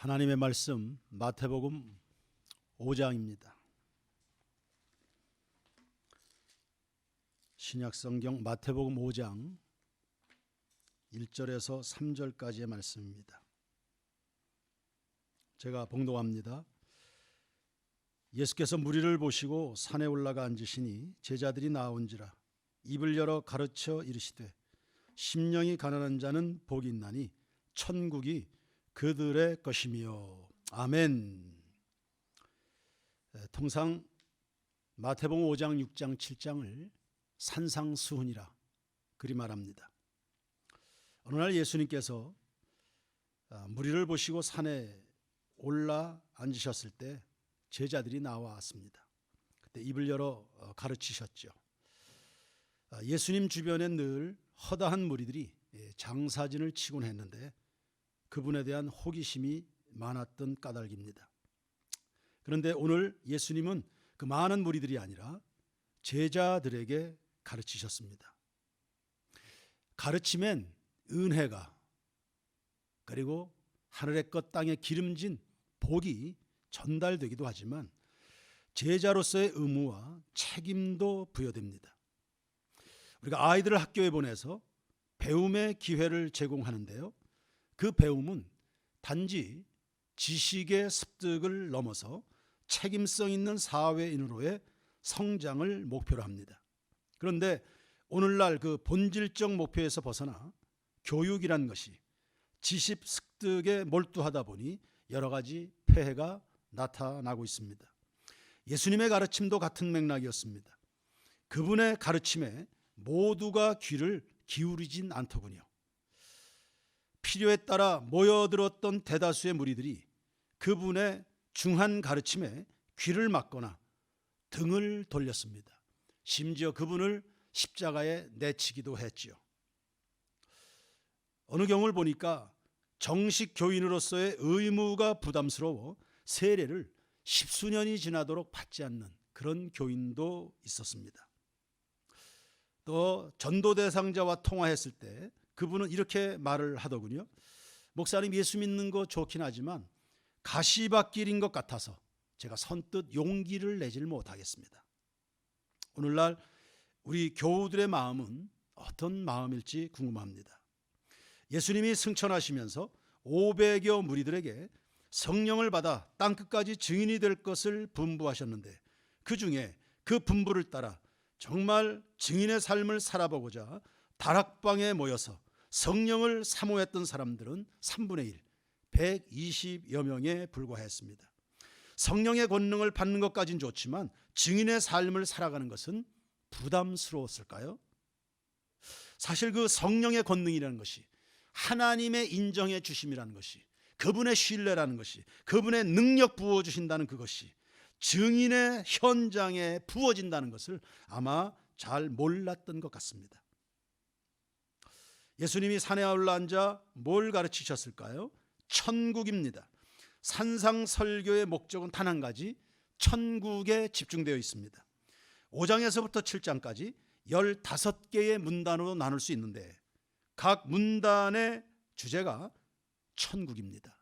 하나님의 말씀 마태복음 5장입니다. 신약성경 마태복음 5장 1절에서 3절까지의 말씀입니다. 제가 봉독합니다. 예수께서 무리를 보시고 산에 올라가 앉으시니 제자들이 나온지라 입을 열어 가르쳐 이르시되 심령이 가난한 자는 복이 있나니 천국이 그들의 것이며. 아멘. 통상 마태복음 5장, 6장, 7장을 산상수훈이라 그리 말합니다. 어느 날 예수님께서 무리를 보시고 산에 올라 앉으셨을 때 제자들이 나왔습니다. 그때 입을 열어 가르치셨죠. 예수님 주변에 늘 허다한 무리들이 장사진을 치곤 했는데 그분에 대한 호기심이 많았던 까닭입니다. 그런데 오늘 예수님은 그 많은 무리들이 아니라 제자들에게 가르치셨습니다. 가르침엔 은혜가 그리고 하늘의 것 땅에 기름진 복이 전달되기도 하지만 제자로서의 의무와 책임도 부여됩니다. 우리가 아이들을 학교에 보내서 배움의 기회를 제공하는데요, 그 배움은 단지 지식의 습득을 넘어서 책임성 있는 사회인으로의 성장을 목표로 합니다. 그런데 오늘날 그 본질적 목표에서 벗어나 교육이란 것이 지식 습득에 몰두하다 보니 여러 가지 폐해가 나타나고 있습니다. 예수님의 가르침도 같은 맥락이었습니다. 그분의 가르침에 모두가 귀를 기울이진 않더군요. 필요에 따라 모여들었던 대다수의 무리들이 그분의 중한 가르침에 귀를 막거나 등을 돌렸습니다. 심지어 그분을 십자가에 내치기도 했지요. 어느 경우를 보니까 정식 교인으로서의 의무가 부담스러워 세례를 십수년이 지나도록 받지 않는 그런 교인도 있었습니다. 또 전도 대상자와 통화했을 때 그분은 이렇게 말을 하더군요. 목사님, 예수 믿는 거 좋긴 하지만 가시밭길인 것 같아서 제가 선뜻 용기를 내질 못하겠습니다. 오늘날 우리 교우들의 마음은 어떤 마음일지 궁금합니다. 예수님이 승천하시면서 500여 무리들에게 성령을 받아 땅끝까지 증인이 될 것을 분부하셨는데 그 중에 그 분부를 따라 정말 증인의 삶을 살아보고자 다락방에 모여서 성령을 사모했던 사람들은 3분의 1, 120여 명에 불과했습니다. 성령의 권능을 받는 것까지는 좋지만 증인의 삶을 살아가는 것은 부담스러웠을까요? 사실 그 성령의 권능이라는 것이 하나님의 인정해 주심이라는 것이, 그분의 신뢰라는 것이, 그분의 능력 부어주신다는 그것이 증인의 현장에 부어진다는 것을 아마 잘 몰랐던 것 같습니다. 예수님이 산에 올라앉아 뭘 가르치셨을까요? 천국입니다. 산상설교의 목적은 단 한 가지, 천국에 집중되어 있습니다. 5장에서부터 7장까지 15개의 문단으로 나눌 수 있는데 각 문단의 주제가 천국입니다.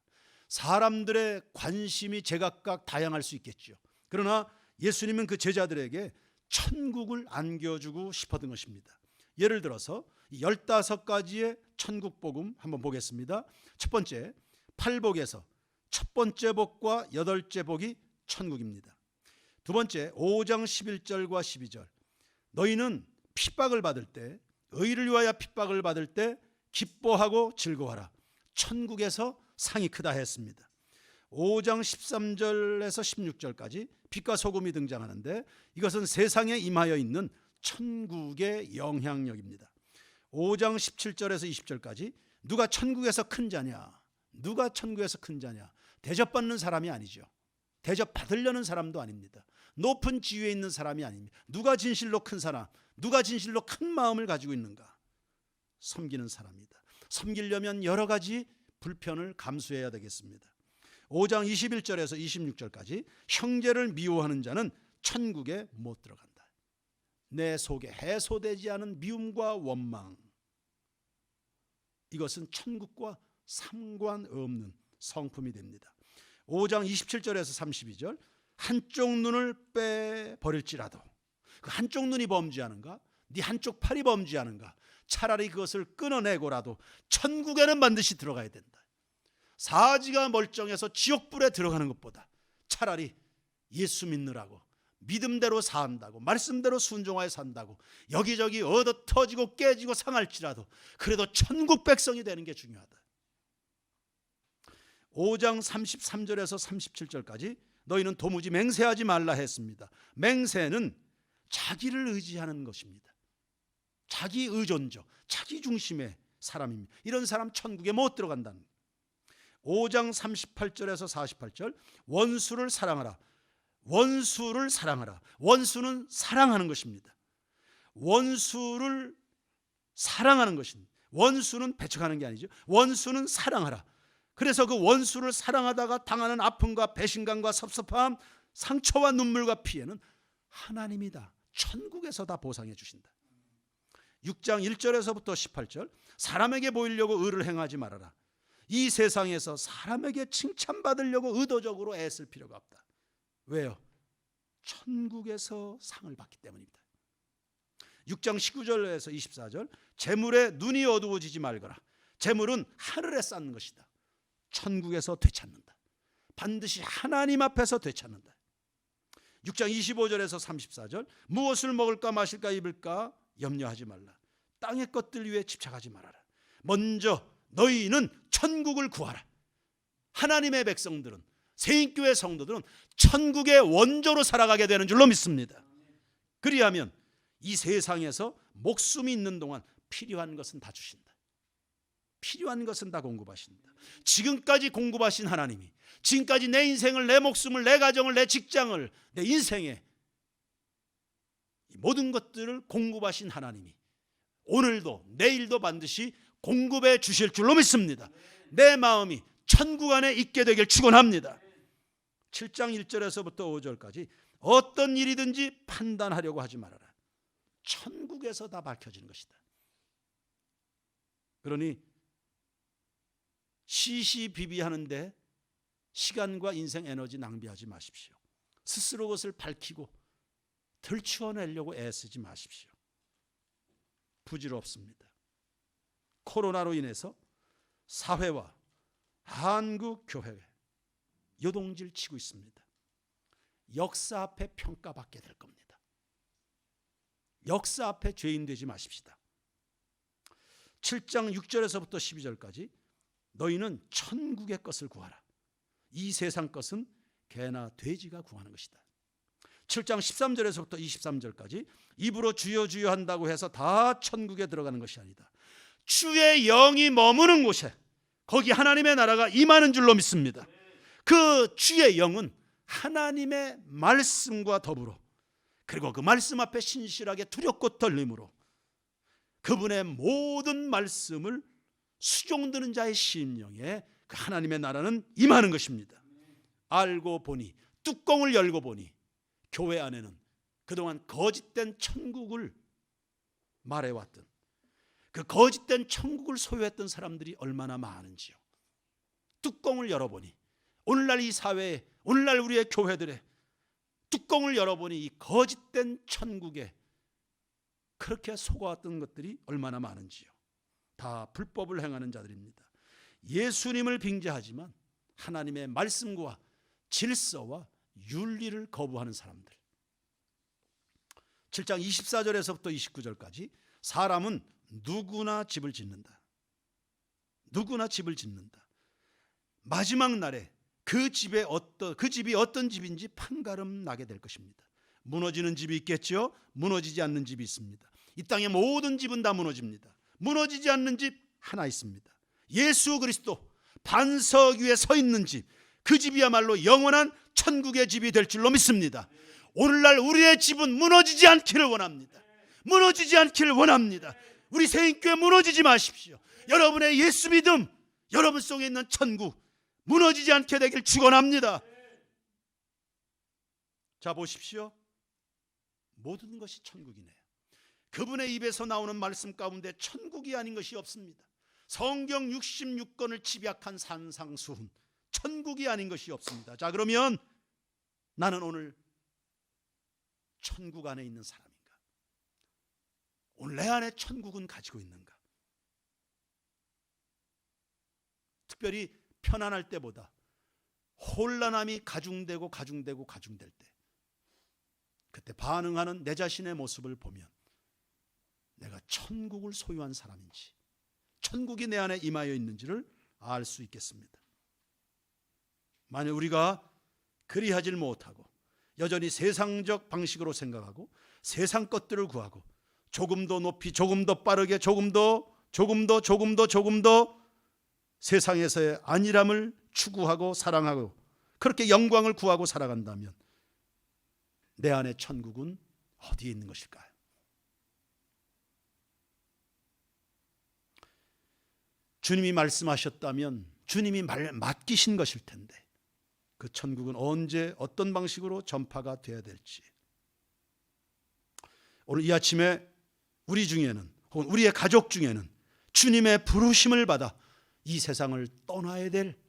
사람들의 관심이 제각각 다양할 수 있겠죠. 그러나 예수님은 그 제자들에게 천국을 안겨주고 싶었던 것입니다. 예를 들어서 15가지의 천국 복음 한번 보겠습니다. 첫 번째, 팔복에서 첫 번째 복과 8째 복이 천국입니다. 두 번째, 5장 11절과 12절. 너희는 핍박을 받을 때, 의를 위하여 핍박을 받을 때 기뻐하고 즐거워하라. 천국에서 상이 크다 했습니다. 5장 13절에서 16절까지 빛과 소금이 등장하는데 이것은 세상에 임하여 있는 천국의 영향력입니다. 5장 17절에서 20절까지 누가 천국에서 큰 자냐? 누가 천국에서 큰 자냐? 대접받는 사람이 아니죠. 대접받으려는 사람도 아닙니다. 높은 지위에 있는 사람이 아닙니다. 누가 진실로 큰 사람, 누가 진실로 큰 마음을 가지고 있는가? 섬기는 사람이다. 섬기려면 여러 가지 불편을 감수해야 되겠습니다. 5장 21절에서 26절까지 형제를 미워하는 자는 천국에 못 들어간다. 내 속에 해소되지 않은 미움과 원망, 이것은 천국과 상관없는 성품이 됩니다. 5장 27절에서 32절, 한쪽 눈을 빼버릴지라도, 그 한쪽 눈이 범죄하는가, 네 한쪽 팔이 범죄하는가, 차라리 그것을 끊어내고라도 천국에는 반드시 들어가야 된다. 사지가 멀쩡해서 지옥불에 들어가는 것보다 차라리 예수 믿느라고, 믿음대로 산다고, 말씀대로 순종하여 산다고 여기저기 얻어 터지고 깨지고 상할지라도 그래도 천국 백성이 되는 게 중요하다. 5장 33절에서 37절까지 너희는 도무지 맹세하지 말라 했습니다. 맹세는 자기를 의지하는 것입니다. 자기 의존적, 자기 중심의 사람입니다. 이런 사람 천국에 못 들어간다는 거예요. 5장 38절에서 48절, 원수를 사랑하라. 원수를 사랑하라. 원수는 사랑하는 것입니다. 원수를 사랑하는 것입니다. 원수는 배척하는 게 아니죠. 원수는 사랑하라. 그래서 그 원수를 사랑하다가 당하는 아픔과 배신감과 섭섭함, 상처와 눈물과 피해는 하나님이다, 천국에서 다 보상해 주신다. 6장 1절에서부터 18절, 사람에게 보이려고 의를 행하지 말아라. 이 세상에서 사람에게 칭찬받으려고 의도적으로 애쓸 필요가 없다. 왜요? 천국에서 상을 받기 때문입니다. 6장 19절에서 24절, 재물에 눈이 어두워지지 말거라. 재물은 하늘에 쌓는 것이다. 천국에서 되찾는다. 반드시 하나님 앞에서 되찾는다. 6장 25절에서 34절, 무엇을 먹을까 마실까 입을까 염려하지 말라. 땅의 것들 위에 집착하지 말아라. 먼저 너희는 천국을 구하라. 하나님의 백성들은, 세인교회 성도들은 천국의 원조로 살아가게 되는 줄로 믿습니다. 그리하면 이 세상에서 목숨이 있는 동안 필요한 것은 다 주신다. 필요한 것은 다 공급하신다. 지금까지 공급하신 하나님이, 지금까지 내 인생을, 내 목숨을, 내 가정을, 내 직장을, 내 인생에 모든 것들을 공급하신 하나님이 오늘도 내일도 반드시 공급해 주실 줄로 믿습니다. 내 마음이 천국 안에 있게 되길 축원합니다. 7장 1절에서부터 5절까지 어떤 일이든지 판단하려고 하지 말아라. 천국에서 다 밝혀지는 것이다. 그러니 시시비비하는데 시간과 인생 에너지 낭비하지 마십시오. 스스로 그것을 밝히고 들추어내려고 애쓰지 마십시오. 부질없습니다. 코로나로 인해서 사회와 한국 교회에 요동질 치고 있습니다. 역사 앞에 평가받게 될 겁니다. 역사 앞에 죄인 되지 마십시다. 7장 6절에서부터 12절까지 너희는 천국의 것을 구하라. 이 세상 것은 개나 돼지가 구하는 것이다. 7장 13절에서부터 23절까지 입으로 주여 주여 한다고 해서 다 천국에 들어가는 것이 아니다. 주의 영이 머무는 곳에 거기 하나님의 나라가 임하는 줄로 믿습니다. 그 주의 영은 하나님의 말씀과 더불어, 그리고 그 말씀 앞에 신실하게 두렵고 떨림으로 그분의 모든 말씀을 수종드는 자의 심령에 그 하나님의 나라는 임하는 것입니다. 알고 보니, 뚜껑을 열고 보니 교회 안에는 그동안 거짓된 천국을 말해왔던, 그 거짓된 천국을 소유했던 사람들이 얼마나 많은지요. 뚜껑을 열어보니 오늘날 이 사회에, 오늘날 우리의 교회들의 뚜껑을 열어보니 이 거짓된 천국에 그렇게 속아왔던 것들이 얼마나 많은지요. 다 불법을 행하는 자들입니다. 예수님을 빙자하지만 하나님의 말씀과 질서와 윤리를 거부하는 사람들. 7장 24절에서부터 29절까지 사람은 누구나 집을 짓는다. 누구나 집을 짓는다. 마지막 날에 그 집이 어떤 집인지 판가름 나게 될 것입니다. 무너지는 집이 있겠죠. 무너지지 않는 집이 있습니다. 이 땅의 모든 집은 다 무너집니다. 무너지지 않는 집 하나 있습니다. 예수 그리스도 반석 위에 서 있는 집, 그 집이야말로 영원한 천국의 집이 될 줄로 믿습니다. 오늘날 우리의 집은 무너지지 않기를 원합니다. 무너지지 않기를 원합니다. 우리 세인교회 무너지지 마십시오. 여러분의 예수 믿음, 여러분 속에 있는 천국 무너지지 않게 되길 축원합니다. 자, 보십시오. 모든 것이 천국이네요. 그분의 입에서 나오는 말씀 가운데 천국이 아닌 것이 없습니다. 성경 66권을 집약한 산상수훈, 천국이 아닌 것이 없습니다. 자, 그러면 나는 오늘 천국 안에 있는 사람인가? 오늘 내 안에 천국은 가지고 있는가? 특별히 편안할 때보다 혼란함이 가중되고 가중될 때, 그때 반응하는 내 자신의 모습을 보면 내가 천국을 소유한 사람인지, 천국이 내 안에 임하여 있는지를 알 수 있겠습니다. 만약 우리가 그리하질 못하고 여전히 세상적 방식으로 생각하고 세상 것들을 구하고 조금 더 높이, 조금 더 빠르게, 조금 더 세상에서의 안일함을 추구하고 사랑하고 그렇게 영광을 구하고 살아간다면 내 안에 천국은 어디에 있는 것일까요? 주님이 말씀하셨다면 주님이 맡기신 것일 텐데 그 천국은 언제 어떤 방식으로 전파가 되어야 될지, 오늘 이 아침에 우리 중에는 혹은 우리의 가족 중에는 주님의 부르심을 받아 이 세상을 떠나야 될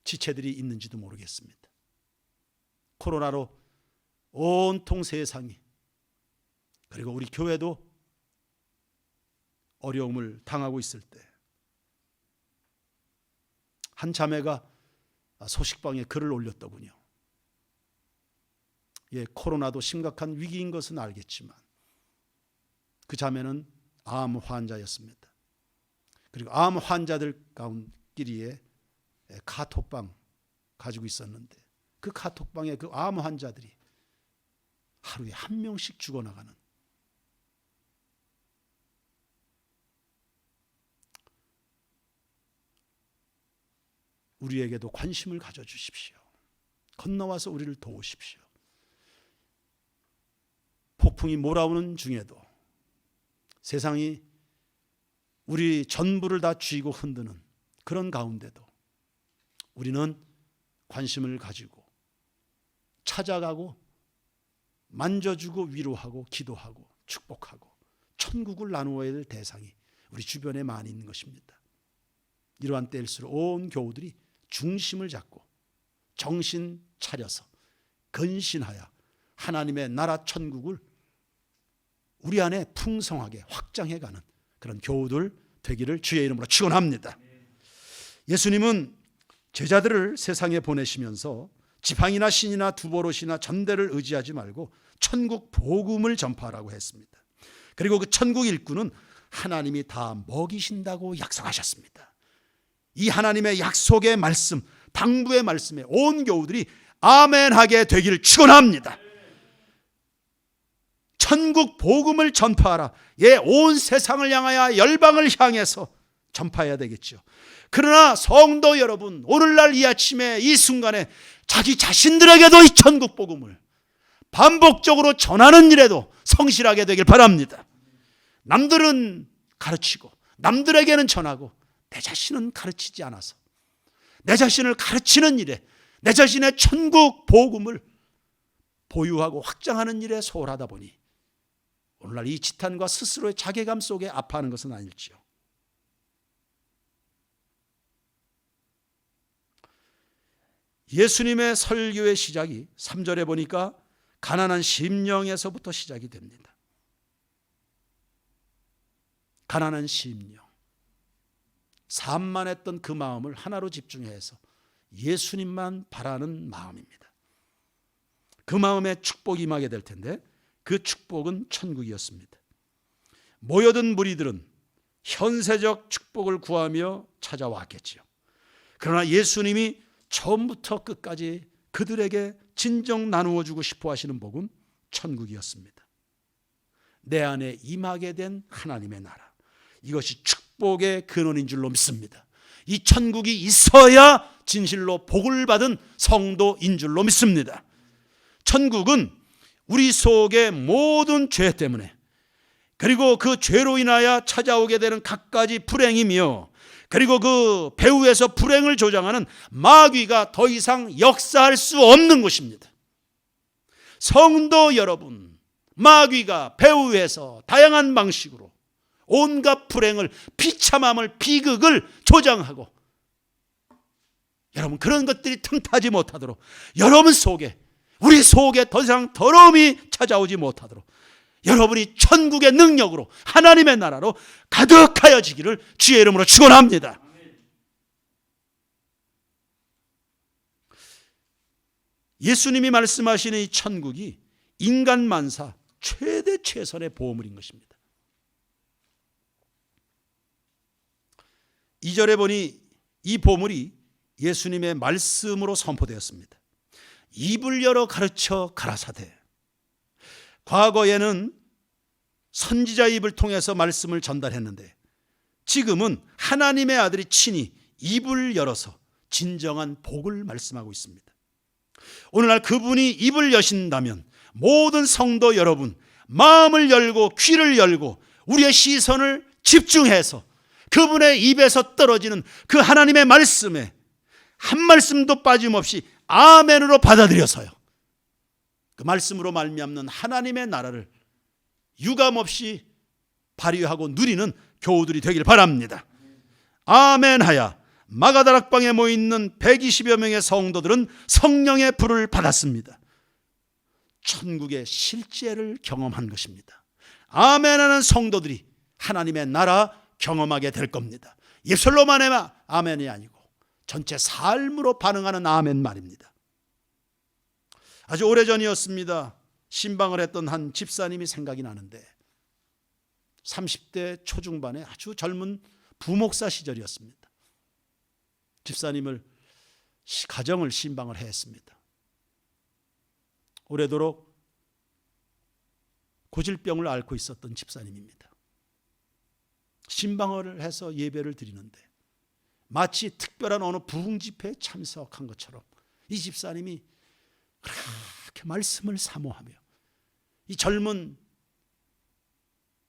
지체들이 있는지도 모르겠습니다. 코로나로 온통 세상이, 그리고 우리 교회도 어려움을 당하고 있을 때 한 자매가 소식방에 글을 올렸더군요. 예, 코로나도 심각한 위기인 것은 알겠지만 그 자매는 암 환자였습니다. 그리고 암 환자들 가운데끼리에 카톡방 가지고 있었는데 그 카톡방에 그 암 환자들이 하루에 한 명씩 죽어나가는, 우리에게도 관심을 가져주십시오. 건너와서 우리를 도우십시오. 폭풍이 몰아오는 중에도 세상이 우리 전부를 다 쥐고 흔드는 그런 가운데도 우리는 관심을 가지고 찾아가고 만져주고 위로하고 기도하고 축복하고 천국을 나누어야 될 대상이 우리 주변에 많이 있는 것입니다. 이러한 때일수록 온 교우들이 중심을 잡고 정신 차려서 근신하여 하나님의 나라 천국을 우리 안에 풍성하게 확장해가는 그런 교우들 되기를 주의 이름으로 축원합니다. 예수님은 제자들을 세상에 보내시면서 지팡이나 신이나 두보롯이나 전대를 의지하지 말고 천국 복음을 전파하라고 했습니다. 그리고 그 천국 일꾼은 하나님이 다 먹이신다고 약속하셨습니다. 이 하나님의 약속의 말씀, 당부의 말씀에 온 교우들이 아멘하게 되기를 축원합니다. 천국 복음을 전파하라. 예, 온 세상을 향하여 열방을 향해서 전파해야 되겠죠. 그러나 성도 여러분, 오늘날 이 아침에 이 순간에 자기 자신들에게도 이 천국 복음을 반복적으로 전하는 일에도 성실하게 되길 바랍니다. 남들은 가르치고 남들에게는 전하고 내 자신은 가르치지 않아서 내 자신을 가르치는 일에, 내 자신의 천국 복음을 보유하고 확장하는 일에 소홀하다 보니 오늘날 이 지탄과 스스로의 자괴감 속에 아파하는 것은 아닐지요. 예수님의 설교의 시작이 3절에 보니까 가난한 심령에서부터 시작이 됩니다. 가난한 심령, 산만했던 그 마음을 하나로 집중해서 예수님만 바라는 마음입니다. 그 마음에 축복이 임하게 될 텐데 그 축복은 천국이었습니다. 모여든 무리들은 현세적 축복을 구하며 찾아왔겠지요. 그러나 예수님이 처음부터 끝까지 그들에게 진정 나누어 주고 싶어 하시는 복은 천국이었습니다. 내 안에 임하게 된 하나님의 나라, 이것이 축복의 근원인 줄로 믿습니다. 이 천국이 있어야 진실로 복을 받은 성도인 줄로 믿습니다. 천국은 우리 속의 모든 죄 때문에, 그리고 그 죄로 인하여 찾아오게 되는 갖가지 불행이며, 그리고 그 배후에서 불행을 조장하는 마귀가 더 이상 역사할 수 없는 곳입니다. 성도 여러분, 마귀가 배후에서 다양한 방식으로 온갖 불행을, 비참함을, 비극을 조장하고 여러분, 그런 것들이 틈타지 못하도록, 여러분 속에, 우리 속에 더 이상 더러움이 찾아오지 못하도록 여러분이 천국의 능력으로 하나님의 나라로 가득하여지기를 주의 이름으로 축원합니다. 예수님이 말씀하시는 이 천국이 인간 만사 최대 최선의 보물인 것입니다. 2절에 보니 이 보물이 예수님의 말씀으로 선포되었습니다. 입을 열어 가르쳐 가라사대. 과거에는 선지자 입을 통해서 말씀을 전달했는데 지금은 하나님의 아들이 친히 입을 열어서 진정한 복을 말씀하고 있습니다. 오늘날 그분이 입을 여신다면 모든 성도 여러분, 마음을 열고 귀를 열고 우리의 시선을 집중해서 그분의 입에서 떨어지는 그 하나님의 말씀에 한 말씀도 빠짐없이 아멘으로 받아들여서요, 그 말씀으로 말미암는 하나님의 나라를 유감없이 발휘하고 누리는 교우들이 되길 바랍니다. 아멘하야. 마가다락방에 모여있는 120여 명의 성도들은 성령의 불을 받았습니다. 천국의 실제를 경험한 것입니다. 아멘하는 성도들이 하나님의 나라 경험하게 될 겁니다. 입술로만의 아멘이 아니고 전체 삶으로 반응하는 아멘 말입니다. 아주 오래전이었습니다. 신방을 했던 한 집사님이 생각이 나는데 30대 초중반의 아주 젊은 부목사 시절이었습니다. 집사님을 가정을 신방을 했습니다. 오래도록 고질병을 앓고 있었던 집사님입니다. 신방을 해서 예배를 드리는데 마치 특별한 어느 부흥 집회에 참석한 것처럼 이 집사님이 그렇게 말씀을 사모하며 이 젊은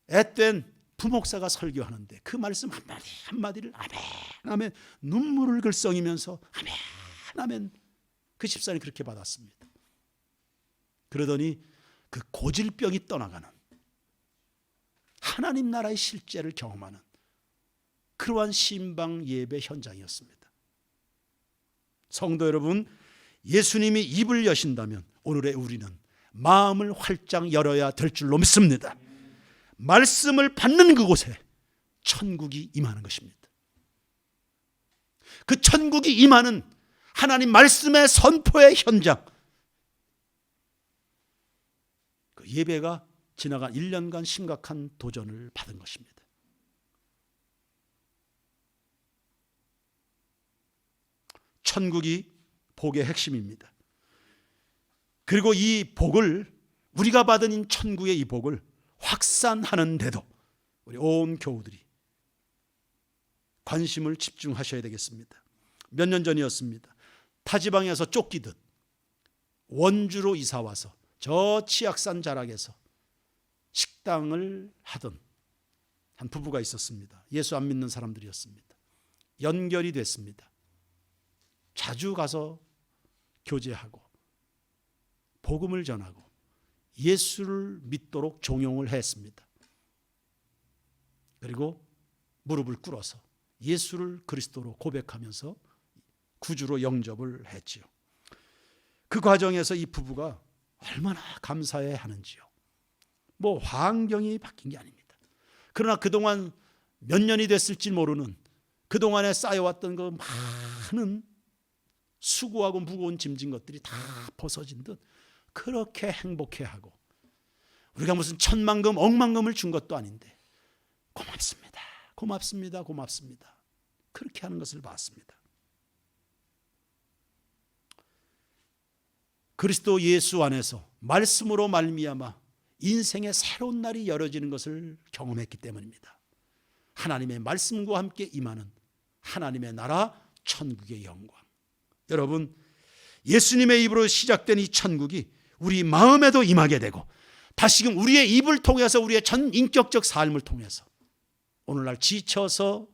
앳된 부목사가 설교하는데 그 말씀 한마디 한마디를 아멘 아멘 눈물을 글썽이면서 아멘 아멘, 그 집사님 그렇게 받았습니다. 그러더니 그 고질병이 떠나가는 하나님 나라의 실제를 경험하는 그러한 신방 예배 현장이었습니다. 성도 여러분, 예수님이 입을 여신다면 오늘의 우리는 마음을 활짝 열어야 될 줄로 믿습니다. 말씀을 받는 그곳에 천국이 임하는 것입니다. 그 천국이 임하는 하나님 말씀의 선포의 현장, 그 예배가 지나간 1년간 심각한 도전을 받은 것입니다. 천국이 복의 핵심입니다. 그리고 이 복을, 우리가 받은 이 천국의 이 복을 확산하는데도 우리 온 교우들이 관심을 집중하셔야 되겠습니다. 몇 년 전이었습니다. 타지방에서 쫓기듯 원주로 이사와서 저 치악산 자락에서 식당을 하던 한 부부가 있었습니다. 예수 안 믿는 사람들이었습니다. 연결이 됐습니다. 자주 가서 교제하고 복음을 전하고 예수를 믿도록 종용을 했습니다. 그리고 무릎을 꿇어서 예수를 그리스도로 고백하면서 구주로 영접을 했지요. 그 과정에서 이 부부가 얼마나 감사해 하는지요. 뭐 환경이 바뀐 게 아닙니다. 그러나 그동안 몇 년이 됐을지 모르는 그동안에 쌓여왔던 그 많은 수고하고 무거운 짐진 것들이 다 벗어진 듯 그렇게 행복해하고, 우리가 무슨 천만금 억만금을 준 것도 아닌데 고맙습니다, 고맙습니다, 고맙습니다, 그렇게 하는 것을 봤습니다. 그리스도 예수 안에서 말씀으로 말미암아 인생의 새로운 날이 열어지는 것을 경험했기 때문입니다. 하나님의 말씀과 함께 임하는 하나님의 나라 천국의 영광. 여러분, 예수님의 입으로 시작된 이 천국이 우리 마음에도 임하게 되고 다시금 우리의 입을 통해서 우리의 전 인격적 삶을 통해서 오늘날 지쳐서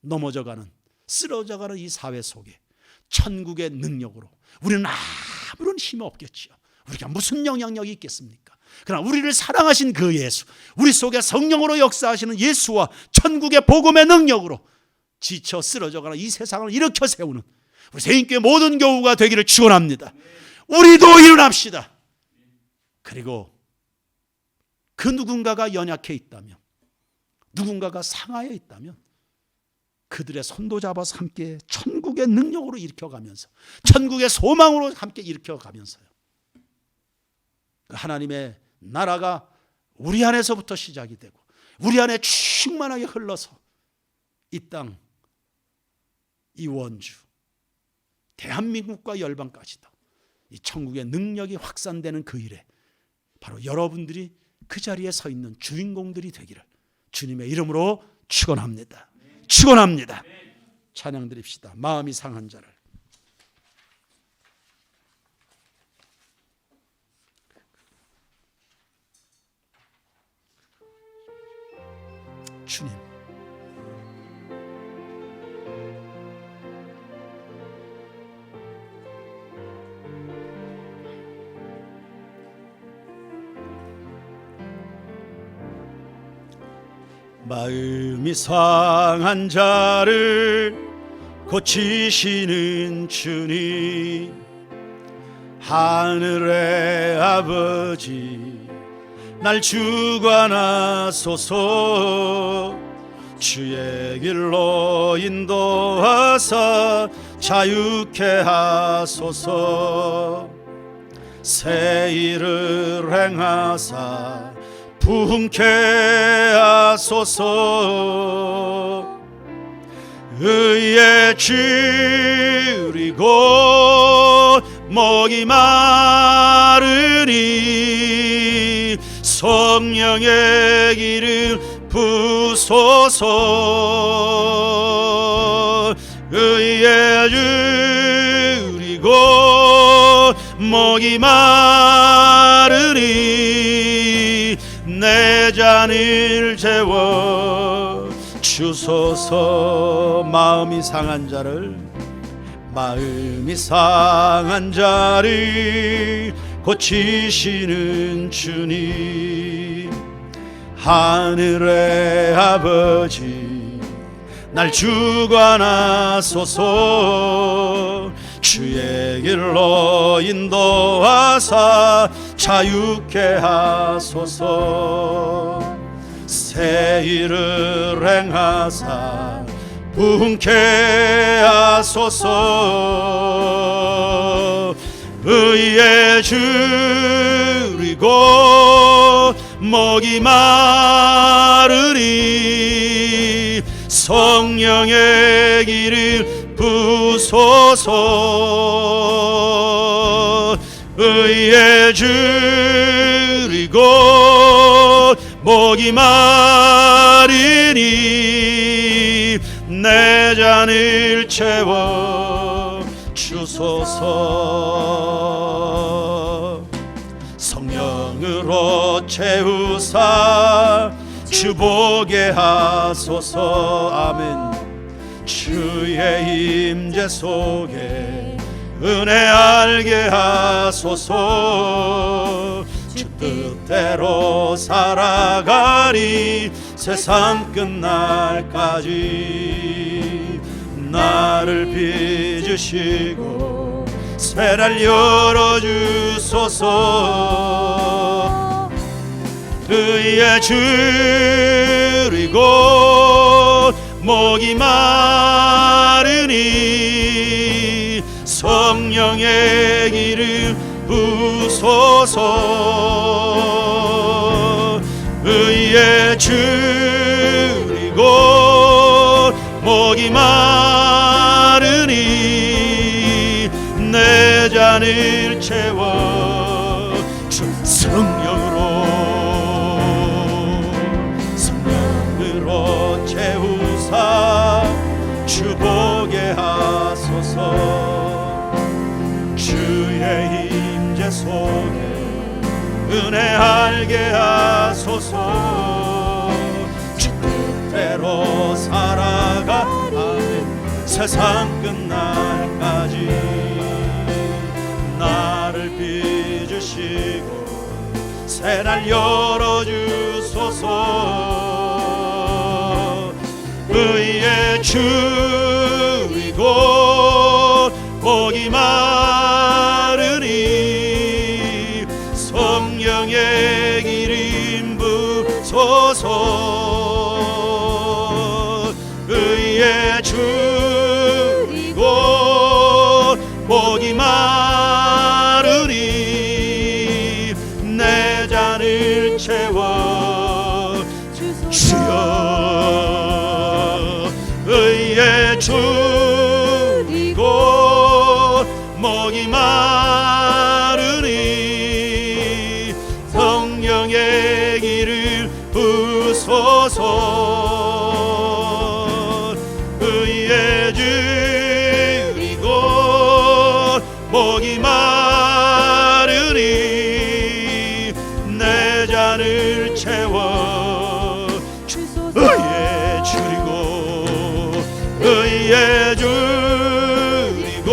넘어져가는, 쓰러져가는 이 사회 속에 천국의 능력으로 우리는 아무런 힘이 없겠지요. 우리가 무슨 영향력이 있겠습니까? 그러나 우리를 사랑하신 그 예수, 우리 속에 성령으로 역사하시는 예수와 천국의 복음의 능력으로 지쳐 쓰러져가는 이 세상을 일으켜 세우는 우리 새인교회 모든 교우가 되기를 축원합니다. 우리도 일어납시다. 그리고 그 누군가가 연약해 있다면, 누군가가 상하여 있다면 그들의 손도 잡아서 함께 천국의 능력으로 일으켜가면서, 천국의 소망으로 함께 일으켜가면서요, 하나님의 나라가 우리 안에서부터 시작이 되고 우리 안에 충만하게 흘러서 이 땅, 이 원주, 대한민국과 열방까지도 이 천국의 능력이 확산되는 그 일에 바로 여러분들이 그 자리에 서 있는 주인공들이 되기를 주님의 이름으로 축원합니다. 축원합니다. 찬양 드립시다. 마음이 상한 자를. 주님, 마음이 상한 자를 고치시는 주님, 하늘의 아버지 날 주관하소서. 주의 길로 인도하사 자유케 하소서. 새 일을 행하사 부흥케 하소서. 의에 줄이고 목이 마르니 성령의 길을 부소서. 의에 줄이고 목이 마르니 내 잔을 채워 주소서. 마음이 상한 자를, 마음이 상한 자를 고치시는 주님, 하늘의 아버지 날 주관하소서. 주의 길로 인도하사 자유케 하소서. 새 일을 행하사 부흥케 하소서. 의에 줄이고 목이 마르니 성령의 길을 부소서. 의에 줄이고 목이 마르니 내 잔을 채워 주소서. 성령으로 채우사 주보게 하소서. 아멘. 주의 임재 속에 은혜 알게 하소서. 주 뜻대로 살아가리 세상 끝날까지. 나를 빚으시고 새날 열어주소서. 의에 줄이고 목이 마르니 성령의 길을 부소서. 의에 줄이고 목이 마르니 내 잔을 채워 주 성령으로 채우사 주보게 하소서. 주의 임재 속에 은혜 알게 하소서. 주 뜻대로 살아가 아멘. 세상 끝날까지 나를 빚으시고 새날 열어주소서. 의에 줄이고 목이 마르니 성령의 기름 부소서. 의에 줄이고 목이 마르니 내 잔을 채워 주여. 의에 줄이고 목이 마르니 성령의 길을 부소서. 의에 줄이고 목이 마르니 내 잔을 채워 의에 줄이고 의에 줄이고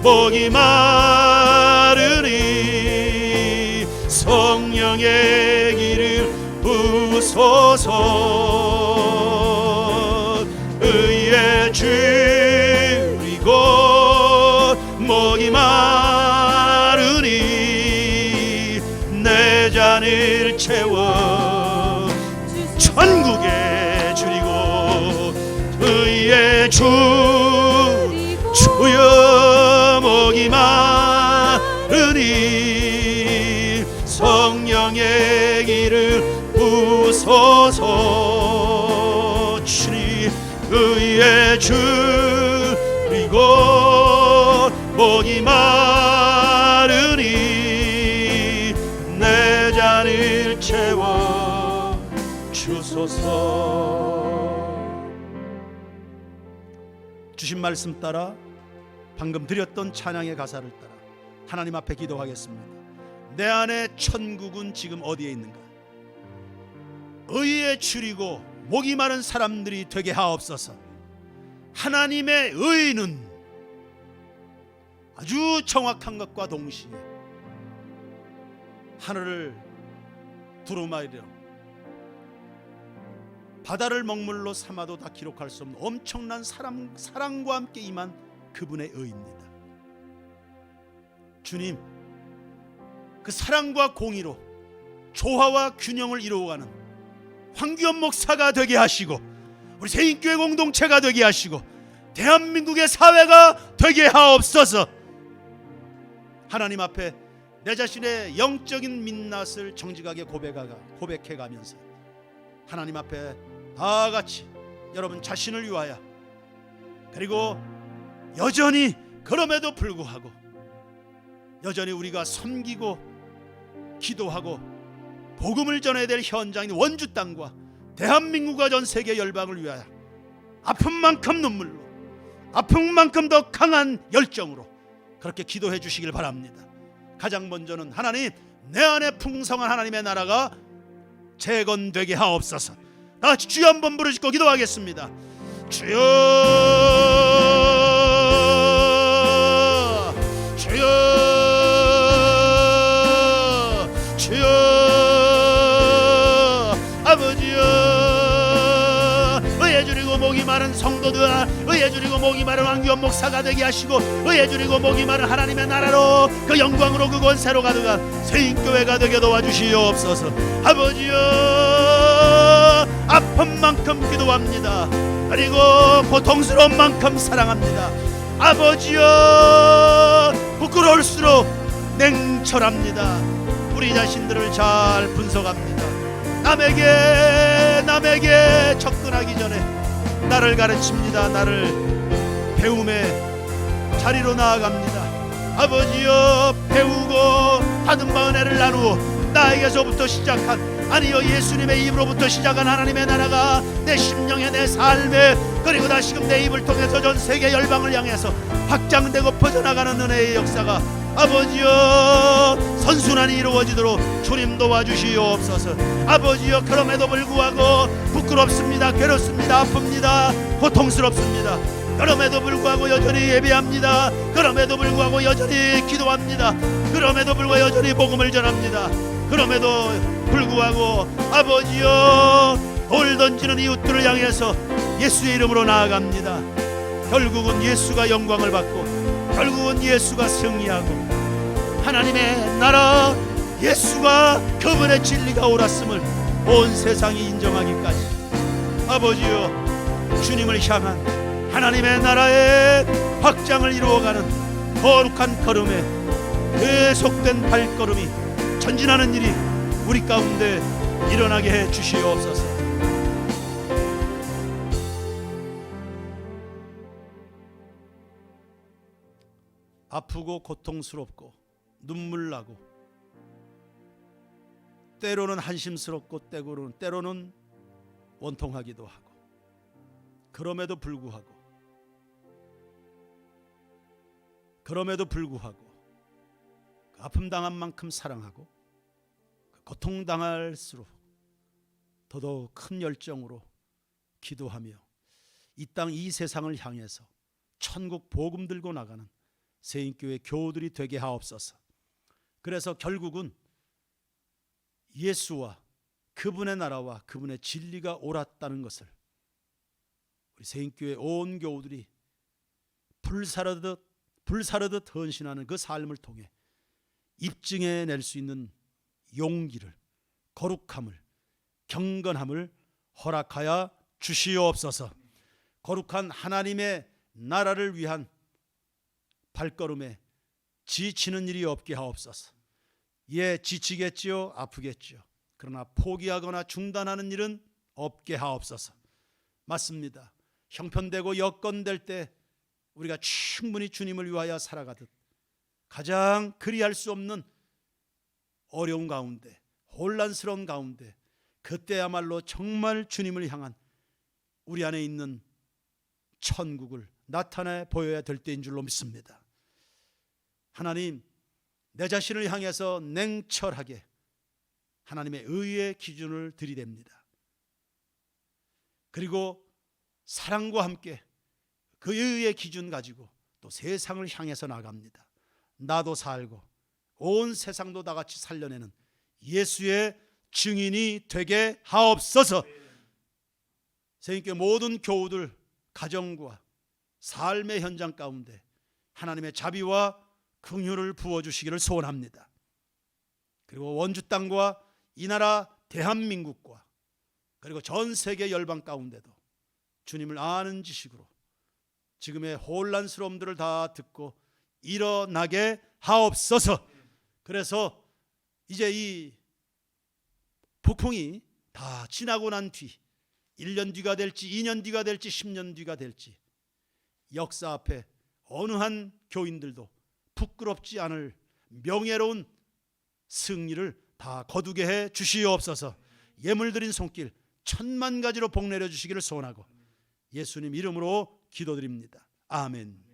목이 마르니 성령의 길을 부소서. 의에 줄이고 목이 마르니 내 잔을 채워 천국에 줄이고. 의에 주여 목이 마르니 성령의 길을 부소서. 주님 의에 줄이고 목이 마르니 내 잔을 채워 주소서. 주신 말씀 따라 방금 드렸던 찬양의 가사를 따라 하나님 앞에 기도하겠습니다. 내 안에 천국은 지금 어디에 있는가? 의에 줄이고 목이 마른 사람들이 되게 하옵소서. 하나님의 의는 아주 정확한 것과 동시에 하늘을 두루마리로 바다를 먹물로 삼아도 다 기록할 수 없는 엄청난 사랑과 함께 임한 그분의 의입니다. 주님, 그 사랑과 공의로 조화와 균형을 이루어가는 황규현 목사가 되게 하시고 우리 새인교회 공동체가 되게 하시고 대한민국의 사회가 되게 하옵소서. 하나님 앞에 내 자신의 영적인 민낯을 정직하게 고백해가면서 하나님 앞에 다 같이 여러분 자신을 위하여, 그리고 여전히 그럼에도 불구하고 여전히 우리가 섬기고 기도하고 복음을 전해야 될 현장인 원주 땅과 대한민국과 전 세계 열방을 위하여 아픈 만큼 눈물로, 아픈 만큼 더 강한 열정으로 그렇게 기도해 주시길 바랍니다. 가장 먼저는 하나님, 내 안에 풍성한 하나님의 나라가 재건되게 하옵소서. 다 같이 주여 한번 부르시고 기도하겠습니다. 주여, 주여, 주여, 아버지여. 의에 줄이고 목이 마른 성도들, 의에 줄이고 목이 마른 황규현 목사가 되게 하시고 의에 줄이고 목이 마른 하나님의 나라로 그 영광으로 그 권세로 가득한 새인교회가 되게 도와주시옵소서. 아버지여, 아픈 만큼 기도합니다. 그리고 고통스러운 만큼 사랑합니다. 아버지여, 부끄러울수록 냉철합니다. 우리 자신들을 잘 분석합니다. 남에게 접근하기 전에 나를 가르칩니다. 나를 배움의 자리로 나아갑니다. 아버지여, 배우고 받은 바 은혜를 나누어 나에게서부터 시작한, 아니요 예수님의 입으로부터 시작한 하나님의 나라가 내 심령에, 내 삶에, 그리고 다시금 내 입을 통해서 전 세계 열방을 향해서 확장되고 퍼져나가는 은혜의 역사가 아버지여 선순환이 이루어지도록 주님 도와주시옵소서. 아버지여, 그럼에도 불구하고 부끄럽습니다. 괴롭습니다. 아픕니다. 고통스럽습니다. 그럼에도 불구하고 여전히 예배합니다. 그럼에도 불구하고 여전히 기도합니다. 그럼에도 불구하고 여전히 복음을 전합니다. 그럼에도 불구하고 아버지여, 돌 던지는 이웃들을 향해서 예수의 이름으로 나아갑니다. 결국은 예수가 영광을 받고 결국은 예수가 승리하고 하나님의 나라 예수가 그분의 진리가 옳았음을 온 세상이 인정하기까지 아버지여 주님을 향한 하나님의 나라의 확장을 이루어가는 거룩한 걸음에 계속된 발걸음이 전진하는 일이 우리 가운데 일어나게 해 주시옵소서. 아프고 고통스럽고 눈물 나고 때로는 한심스럽고 때로는 원통하기도 하고 그럼에도 불구하고 그 아픔 당한 만큼 사랑하고 그 고통 당할수록 더더욱 큰 열정으로 기도하며 이 땅 이 세상을 향해서 천국 복음 들고 나가는 세인교회 교우들이 되게 하옵소서. 그래서 결국은 예수와 그분의 나라와 그분의 진리가 옳았다는 것을 우리 세인교회 온 교우들이 불사르듯 헌신하는 그 삶을 통해 입증해낼 수 있는 용기를, 거룩함을, 경건함을 허락하여 주시옵소서. 거룩한 하나님의 나라를 위한 발걸음에 지치는 일이 없게 하옵소서. 예, 지치겠지요, 아프겠지요. 그러나 포기하거나 중단하는 일은 없게 하옵소서. 맞습니다. 형편되고 여건될 때 우리가 충분히 주님을 위하여 살아가듯 가장 그리할 수 없는 어려운 가운데, 혼란스러운 가운데 그때야말로 정말 주님을 향한 우리 안에 있는 천국을 나타내 보여야 될 때인 줄로 믿습니다. 하나님, 내 자신을 향해서 냉철하게 하나님의 의의 기준을 들이댑니다. 그리고 사랑과 함께 그 의의 기준 가지고 또 세상을 향해서 나갑니다. 나도 살고 온 세상도 다 같이 살려내는 예수의 증인이 되게 하옵소서. 세인교회 모든 교우들 가정과 삶의 현장 가운데 하나님의 자비와 긍휼을 부어주시기를 소원합니다. 그리고 원주 땅과 이 나라 대한민국과 그리고 전 세계 열방 가운데도 주님을 아는 지식으로 지금의 혼란스러움들을 다 듣고 일어나게 하옵소서. 그래서 이제 이 폭풍이 다 지나고 난 뒤 1년 뒤가 될지 2년 뒤가 될지 10년 뒤가 될지 역사 앞에 어느 한 교인들도 부끄럽지 않을 명예로운 승리를 다 거두게 해 주시옵소서. 예물 드린 손길 1000만 가지로 복 내려 주시기를 소원하고 예수님 이름으로 기도드립니다. 아멘.